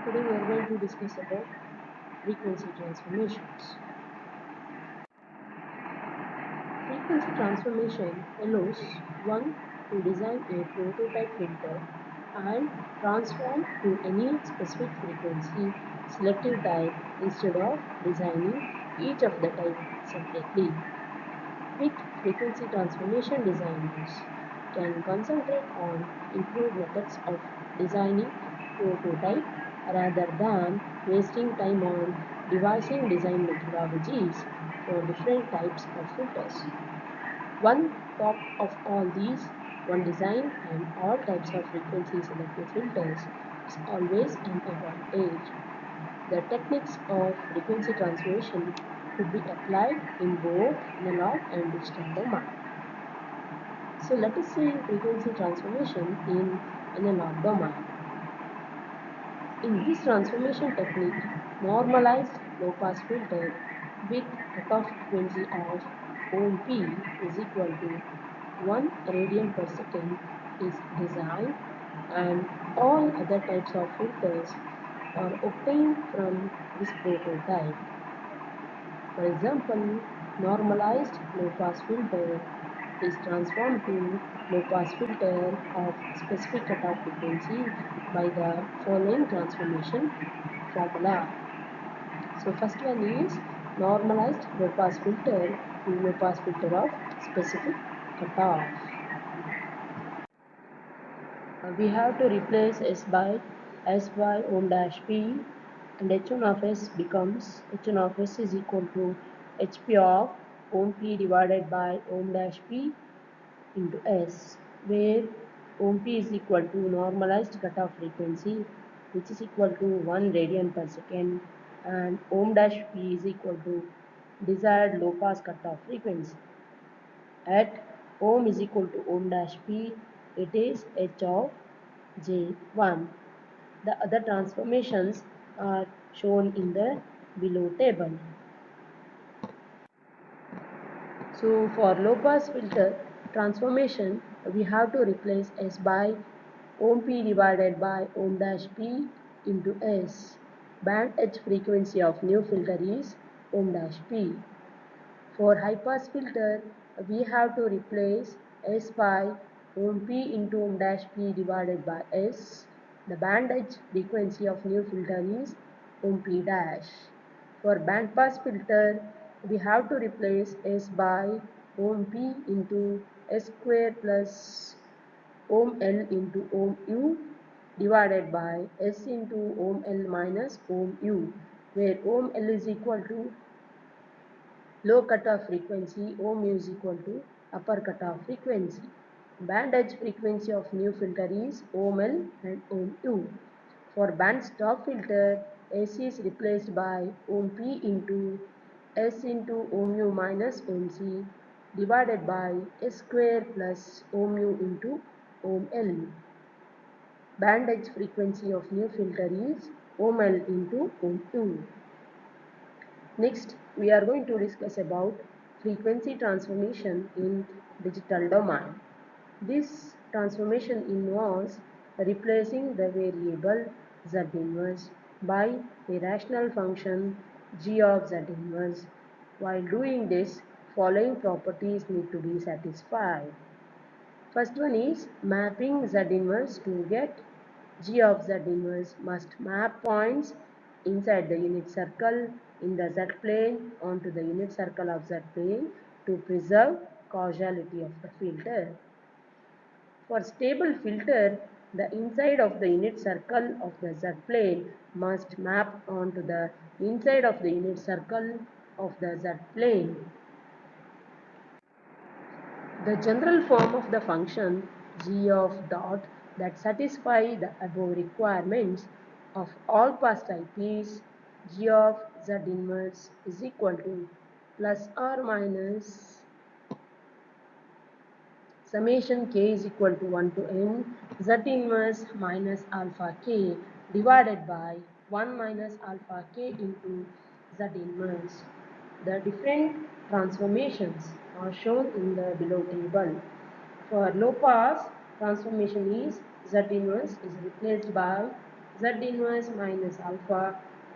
Today we are going to discuss about frequency transformations. Frequency transformation allows one to design a prototype filter and transform to any specific frequency selective type instead of designing each of the type separately. With frequency transformation, designers can concentrate on improved methods of designing prototype rather than wasting time on devising design methodologies for different types of filters. One top of all these, one design and all types of frequency selective filters is always an advantage. The techniques of frequency transformation could be applied in both analog and digital domain. So let us see frequency transformation in analog domain. In this transformation technique, normalized low-pass filter with cutoff frequency of ohm p is equal to 1 radian per second is designed and all other types of filters are obtained from this prototype. For example, normalized low-pass filter is transformed to low-pass filter of specific cutoff frequency by the following transformation formula. So first one is normalized low-pass filter to low-pass filter of specific cutoff. We have to replace S by ohm dash P, and H1 of S becomes H1 of S is equal to HP of ohm P divided by ohm dash P into S, where ohm P is equal to normalized cutoff frequency, which is equal to 1 radian per second, and ohm dash P is equal to desired low pass cutoff frequency. At ohm is equal to ohm dash P, it is H of J1. The other transformations are shown in the below table. So for low pass filter transformation, we have to replace S by ohm P divided by ohm dash P into S. Band edge frequency of new filter is ohm dash P. For high pass filter, we have to replace S by ohm P into ohm dash P divided by S. The band edge frequency of new filter is ohm P dash. For band pass filter, we have to replace S by ohm P into S square plus ohm L into ohm U divided by S into ohm L minus ohm U, where ohm L is equal to low cutoff frequency, ohm U is equal to upper cutoff frequency. Band edge frequency of new filter is ohm L and ohm U. For band stop filter, AC is replaced by ohm P into S into ohm U minus ohm C divided by S square plus ohm U into ohm L. Band edge frequency of new filter is ohm L into ohm U. Next, we are going to discuss about frequency transformation in digital domain. This transformation involves replacing the variable Z inverse by a rational function g of Z inverse. While doing this, following properties need to be satisfied. First one is mapping Z inverse to get G of Z inverse must map points inside the unit circle in the Z plane onto the unit circle of Z plane to preserve causality of the filter. For stable filter, the inside of the unit circle of the Z plane must map onto the inside of the unit circle of the Z plane. The general form of the function g of dot that satisfy the above requirements of all pass type is g of z inverse is equal to plus or minus summation k is equal to 1 to n z inverse minus alpha k divided by 1 minus alpha k into z inverse. The different transformations are shown in the below table. For low pass, transformation is Z inverse is replaced by z inverse minus alpha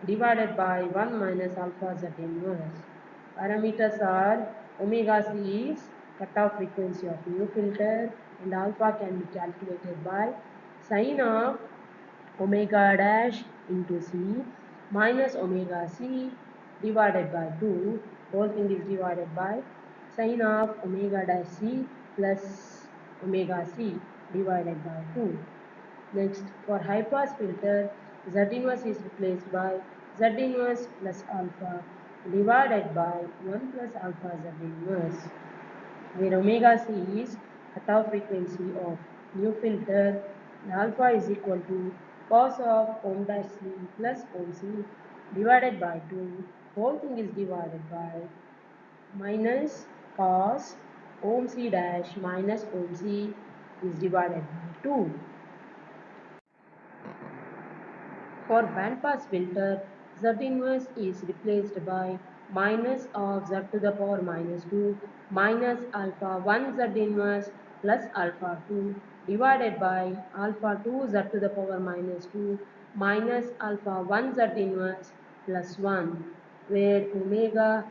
divided by 1 minus alpha z inverse. Parameters are omega c is cutoff frequency of new filter and alpha can be calculated by sine of omega dash into c minus omega c divided by 2, whole thing is divided by sine of omega dash c plus omega c divided by 2. Next, for high pass filter, Z inverse is replaced by Z inverse plus alpha divided by 1 plus alpha Z inverse, where omega c is cutoff frequency of new filter and alpha is equal to cos of ohm dash c plus ohm c divided by 2, whole thing is divided by minus cos ohm c dash minus ohm c is divided by 2. For bandpass filter, Z inverse is replaced by minus of Z to the power minus 2 minus alpha 1 Z inverse plus alpha 2 divided by alpha 2 Z to the power minus 2 minus alpha 1 Z inverse plus 1, where omega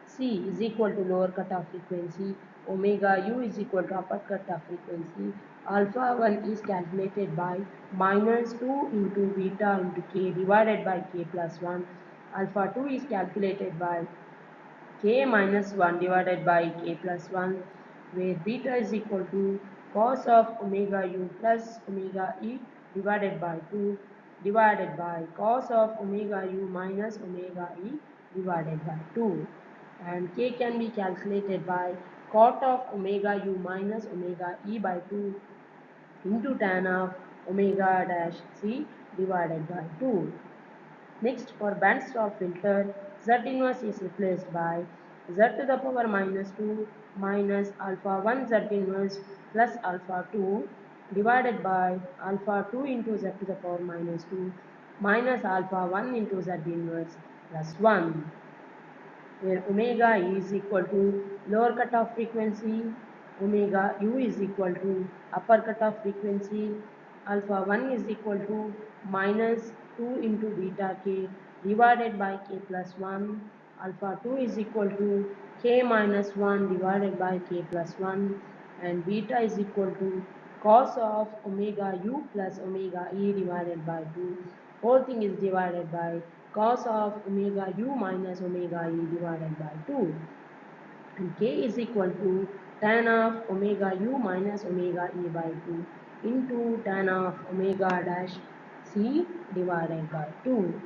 C is equal to lower cutoff frequency, omega U is equal to upper cutoff frequency. Alpha 1 is calculated by minus 2 into beta into k divided by k plus 1. Alpha 2 is calculated by k minus 1 divided by k plus 1, where beta is equal to cos of omega u plus omega e divided by 2 divided by cos of omega u minus omega e divided by 2, and k can be calculated by cot of omega u minus omega e by 2 into tan of omega dash c divided by 2. Next, for band stop filter, Z inverse is replaced by Z to the power minus 2 minus alpha 1 Z inverse plus alpha 2 divided by alpha 2 into Z to the power minus 2 minus alpha 1 into Z inverse plus 1, where omega is equal to lower cutoff frequency, omega u is equal to upper cutoff frequency, alpha 1 is equal to minus 2 into beta k divided by k plus 1, alpha 2 is equal to k minus 1 divided by k plus 1, and beta is equal to cos of omega u plus omega e divided by 2, whole thing is divided by cos of omega u minus omega e divided by 2, and k is equal to tan of omega u minus omega e by 2 into tan of omega dash c divided by 2.